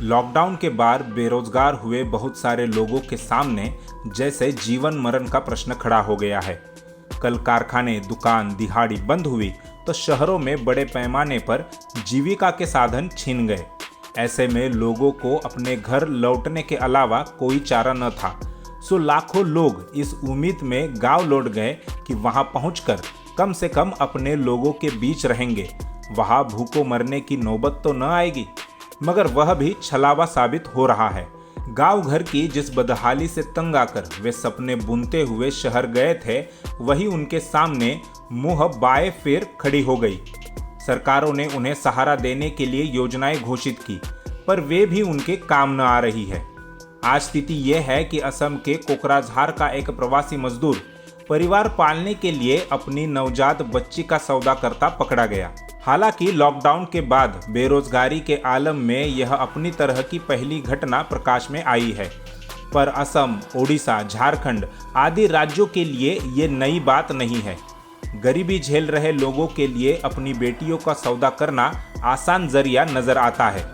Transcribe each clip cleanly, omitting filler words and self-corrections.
Lockdown के बाद बेरोजगार हुए बहुत सारे लोगों के सामने जैसे जीवन मरण का प्रश्न खड़ा हो गया है। कल कारखाने, दुकान, दिहाड़ी बंद हुई तो शहरों में बड़े पैमाने पर जीविका के साधन छिन गए। ऐसे में लोगों को अपने घर लौटने के अलावा कोई चारा न था। सो लाखों लोग इस उम्मीद में गांव लौट गए कि वहां पहुंचकर कम से कम अपने लोगों के बीच रहेंगे, वहां भूखों मरने की नौबत तो न आएगी। मगर वह भी छलावा साबित हो रहा है। गांव घर की जिस बदहाली से तंग आकर वे सपने बुनते हुए शहर गए थे, वही उनके सामने मुंह बाए फेर खड़ी हो गई। सरकारों ने उन्हें सहारा देने के लिए योजनाएं घोषित की, पर वे भी उनके काम न आ रही है। आज स्थिति यह है कि असम के कोकराझार का एक प्रवासी मजदूर परिवार पालने के लिए अपनी नवजात बच्ची का सौदा करता पकड़ा गया। हालांकि लॉकडाउन के बाद बेरोजगारी के आलम में यह अपनी तरह की पहली घटना प्रकाश में आई है, पर असम, ओडिशा, झारखंड आदि राज्यों के लिए ये नई बात नहीं है। गरीबी झेल रहे लोगों के लिए अपनी बेटियों का सौदा करना आसान जरिया नजर आता है।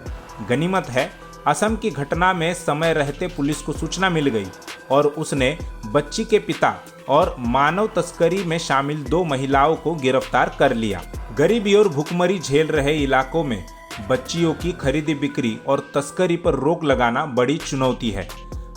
गनीमत है, असम की घटना में समय रहते पुलिस को सूचना मिल गई और उसने बच्ची के पिता और मानव तस्करी में शामिल 2 महिलाओं को गिरफ्तार कर लिया। गरीबी और भूखमरी झेल रहे इलाकों में बच्चियों की खरीदी बिक्री और तस्करी पर रोक लगाना बड़ी चुनौती है।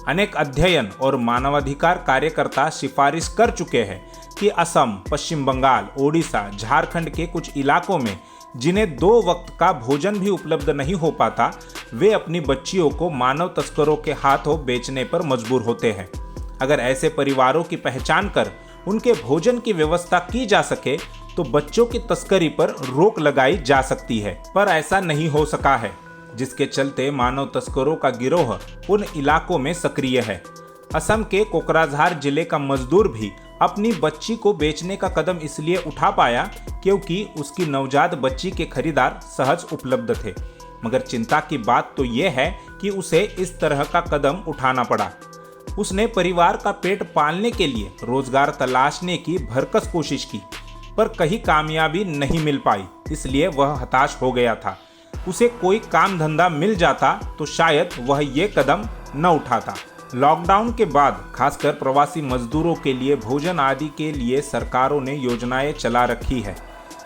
अनेक अध्ययन और मानवाधिकार कार्यकर्ता सिफारिश कर चुके हैं कि असम, पश्चिम बंगाल, ओडिशा, झारखंड के कुछ इलाकों में जिन्हें 2 वक्त का भोजन भी उपलब्ध नहीं हो पाता, वे अपनी बच्चियों को मानव तस्करों के हाथों बेचने पर मजबूर होते हैं। अगर ऐसे परिवारों की पहचान कर उनके भोजन की व्यवस्था की जा सके तो बच्चों की तस्करी पर रोक लगाई जा सकती है, पर ऐसा नहीं हो सका है, जिसके चलते मानव तस्करों का गिरोह उन इलाकों में सक्रिय है। असम के कोकराझार जिले का मजदूर भी अपनी बच्ची को बेचने का कदम इसलिए उठा पाया क्योंकि उसकी नवजात बच्ची के खरीदार सहज उपलब्ध थे। मगर चिंता की बात तो यह है कि उसे इस तरह का कदम उठाना पड़ा। उसने परिवार का पेट पालने के लिए रोजगार तलाशने की भरकस कोशिश की, पर कहीं कामयाबी नहीं मिल पाई, इसलिए वह हताश हो गया था। उसे कोई काम धंधा मिल जाता तो शायद वह ये कदम न उठाता। लॉकडाउन के बाद खासकर प्रवासी मजदूरों के लिए भोजन आदि के लिए सरकारों ने योजनाएं चला रखी है।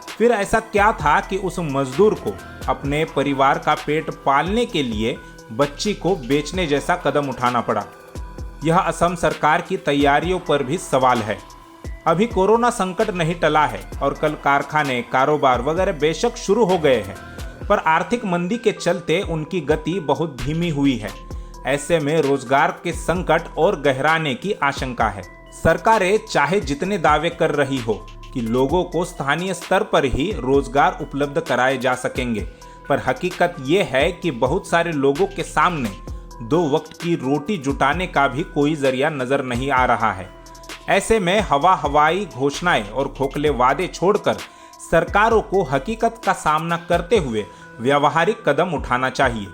फिर ऐसा क्या था कि उस मजदूर को अपने परिवार का पेट पालने के लिए बच्ची को बेचने जैसा कदम उठाना पड़ा? यह असम सरकार की तैयारियों पर भी सवाल है। अभी कोरोना संकट नहीं टला है और कल कारखाने, कारोबार वगैरह बेशक शुरू हो गए हैं, पर आर्थिक मंदी के चलते उनकी गति बहुत धीमी हुई है। ऐसे में रोजगार के संकट और गहराने की आशंका है। सरकारें चाहे जितने दावे कर रही हो कि लोगों को स्थानीय स्तर पर ही रोजगार उपलब्ध कराए जा सकेंगे, पर हकीकत यह है कि बहुत सारे लोगों के सामने 2 वक्त की रोटी जुटाने का भी कोई जरिया नजर नहीं आ रहा है। ऐसे में हवाई घोषणाएं और खोखले वादे छोड़कर सरकारों को हकीकत का सामना करते हुए व्यावहारिक कदम उठाना चाहिए।